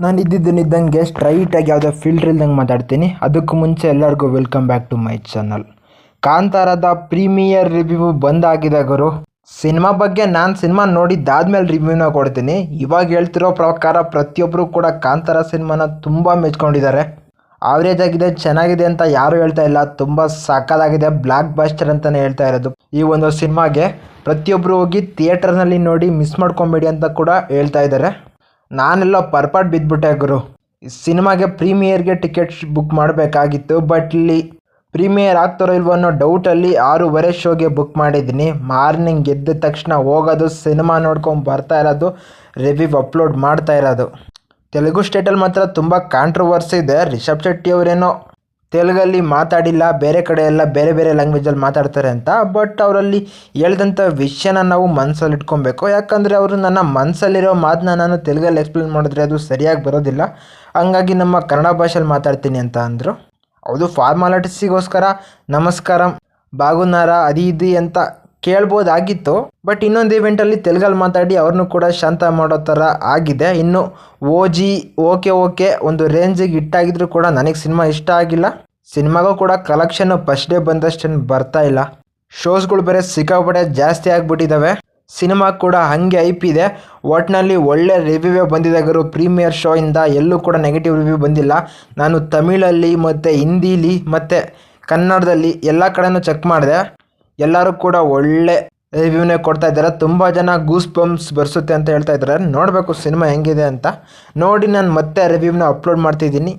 ನಾನು ಇದ್ದಂಗೆ ಸ್ಟ್ರೈಟಾಗಿ ಯಾವುದೋ ಫಿಲ್ಟರ್ ಇಲ್ದಂಗೆ ಮಾತಾಡ್ತೀನಿ. ಅದಕ್ಕೂ ಮುಂಚೆ ಎಲ್ಲರಿಗೂ welcome back to my channel. ಕಾಂತಾರದ ಪ್ರೀಮಿಯರ್ ರಿವ್ಯೂ ಬಂದಾಗಿದೆ ಗುರು. ಸಿನಿಮಾ ಬಗ್ಗೆ ನಾನು ಸಿನಿಮಾ ನೋಡಿದ್ದಾದ್ಮೇಲೆ ರಿವ್ಯೂನ ಕೊಡ್ತೀನಿ. ಇವಾಗ ಹೇಳ್ತಿರೋ ಪ್ರಕಾರ ಪ್ರತಿಯೊಬ್ಬರು ಕೂಡ ಕಾಂತಾರ ಸಿನಿಮಾನ ತುಂಬ ಮೆಚ್ಕೊಂಡಿದ್ದಾರೆ. ಆವ್ರೇಜ್ ಆಗಿದೆ, ಚೆನ್ನಾಗಿದೆ ಅಂತ ಯಾರೂ ಹೇಳ್ತಾ ಇಲ್ಲ. ತುಂಬ ಸಕ್ಕತ್ತಾಗಿದೆ, ಬ್ಲಾಕ್ ಬಾಸ್ಟರ್ ಅಂತಲೇ ಹೇಳ್ತಾ ಇರೋದು. ಈ ಒಂದು ಸಿನಿಮಾಗೆ ಪ್ರತಿಯೊಬ್ಬರು ಹೋಗಿ ಥಿಯೇಟರ್ನಲ್ಲಿ ನೋಡಿ ಮಿಸ್ ಮಾಡ್ಕೊಬೇಡಿ ಅಂತ ಕೂಡ ಹೇಳ್ತಾ ಇದ್ದಾರೆ. ನಾನೆಲ್ಲ ಪರ್ಪಾಟ್ ಬಿದ್ದುಬಿಟ್ಟೆ ಗುರು. ಸಿನಿಮಾಗೆ ಪ್ರೀಮಿಯರ್ಗೆ ಟಿಕೆಟ್ಸ್ ಬುಕ್ ಮಾಡಬೇಕಾಗಿತ್ತು, ಬಟ್ ಇಲ್ಲಿ ಪ್ರೀಮಿಯರ್ ಆಗ್ತಾರೋ ಇಲ್ವೋ ಅನ್ನೋ ಡೌಟಲ್ಲಿ 6:30 ಶೋಗೆ ಬುಕ್ ಮಾಡಿದ್ದೀನಿ. ಮಾರ್ನಿಂಗ್ ಎದ್ದ ತಕ್ಷಣ ಹೋಗೋದು, ಸಿನಿಮಾ ನೋಡ್ಕೊಂಡು ಬರ್ತಾ ಇರೋದು, ರಿವ್ಯೂ ಅಪ್ಲೋಡ್ ಮಾಡ್ತಾ ಇರೋದು. ತೆಲುಗು ಸ್ಟೇಟಲ್ಲಿ ಮಾತ್ರ ತುಂಬ ಕಾಂಟ್ರವರ್ಸಿ ಇದೆ. ರಿಷಬ್ ಶೆಟ್ಟಿ ಅವರೇನೋ ತೆಲುಗಲ್ಲಿ ಮಾತಾಡಿಲ್ಲ, ಬೇರೆ ಕಡೆ ಎಲ್ಲ ಬೇರೆ ಬೇರೆ ಲ್ಯಾಂಗ್ವೇಜಲ್ಲಿ ಮಾತಾಡ್ತಾರೆ ಅಂತ. ಬಟ್ ಅವರಲ್ಲಿ ಹೇಳ್ದಂಥ ವಿಷಯನ ನಾವು ಮನಸ್ಸಲ್ಲಿ ಇಟ್ಕೊಬೇಕು. ಯಾಕಂದರೆ ಅವರು ನನ್ನ ಮನಸ್ಸಲ್ಲಿರೋ ಮಾತನ್ನ ನಾನು ತೆಲುಗಲ್ಲಿ ಎಕ್ಸ್ಪ್ಲೇನ್ ಮಾಡಿದ್ರೆ ಅದು ಸರಿಯಾಗಿ ಬರೋದಿಲ್ಲ. ಹಂಗಾಗಿ ನಮ್ಮ ಕನ್ನಡ ಭಾಷೆಯಲ್ಲಿ ಮಾತಾಡ್ತೀನಿ ಅಂತ ಅಂದರು. ಹೌದು, ಫಾರ್ಮಾಲಿಟೀಸಿಗೋಸ್ಕರ ನಮಸ್ಕಾರ, ಬಾಗುನಾರ, ಅದು ಇದು ಅಂತ ಕೇಳ್ಬೋದಾಗಿತ್ತು. ಬಟ್ ಇನ್ನೊಂದು ಇವೆಂಟಲ್ಲಿ ತೆಲುಗಲ್ಲಿ ಮಾತಾಡಿ ಅವ್ರನ್ನೂ ಕೂಡ ಶಾಂತ ಮಾಡೋ ಥರ ಆಗಿದೆ. ಇನ್ನು ಓಜಿ ಓಕೆ ಒಂದು ರೇಂಜಿಗೆ ಇಟ್ಟಾಗಿದ್ರು ಕೂಡ ನನಗೆ ಸಿನಿಮಾ ಇಷ್ಟ ಆಗಿಲ್ಲ. ಸಿನಿಮಾಗೂ ಕೂಡ ಕಲೆಕ್ಷನ್ನು ಫಸ್ಟ್ ಡೇ ಬಂದಷ್ಟೇನು ಬರ್ತಾ ಇಲ್ಲ. ಶೋಸ್ಗಳು ಬೇರೆ ಸಿಕ್ಕಾಪಟ್ಟೆ ಜಾಸ್ತಿ ಆಗಿಬಿಟ್ಟಿದ್ದಾವೆ. ಸಿನಿಮಾ ಕೂಡ ಹಾಗೆ ಐಪ್ ಇದೆ. ಒಟ್ಟಿನಲ್ಲಿ ಒಳ್ಳೆ ರಿವ್ಯೂವೇ ಬಂದಿದೆ ಗುರು. ಪ್ರೀಮಿಯರ್ ಶೋ ಇಂದ ಎಲ್ಲೂ ಕೂಡ ನೆಗೆಟಿವ್ ರಿವ್ಯೂ ಬಂದಿಲ್ಲ. ನಾನು ತಮಿಳಲ್ಲಿ ಮತ್ತು ಹಿಂದೀಲಿ ಮತ್ತು ಕನ್ನಡದಲ್ಲಿ ಎಲ್ಲ ಕಡೆನೂ ಚೆಕ್ ಮಾಡಿದೆ. ಎಲ್ಲರೂ ಕೂಡ ಒಳ್ಳೆ ರಿವ್ಯೂನೇ ಕೊಡ್ತಾ ಇದ್ದಾರೆ. ತುಂಬ ಜನ ಗೂಸ್ ಬಂಪ್ಸ್ ಬರ್ಸುತ್ತೆ ಅಂತ ಹೇಳ್ತಾ ಇದ್ದಾರೆ. ನೋಡಬೇಕು ಸಿನಿಮಾ ಹೆಂಗಿದೆ ಅಂತ. ನೋಡಿ ನಾನು ಮತ್ತೆ ರಿವ್ಯೂನ ಅಪ್ಲೋಡ್ ಮಾಡ್ತಿದ್ದೀನಿ.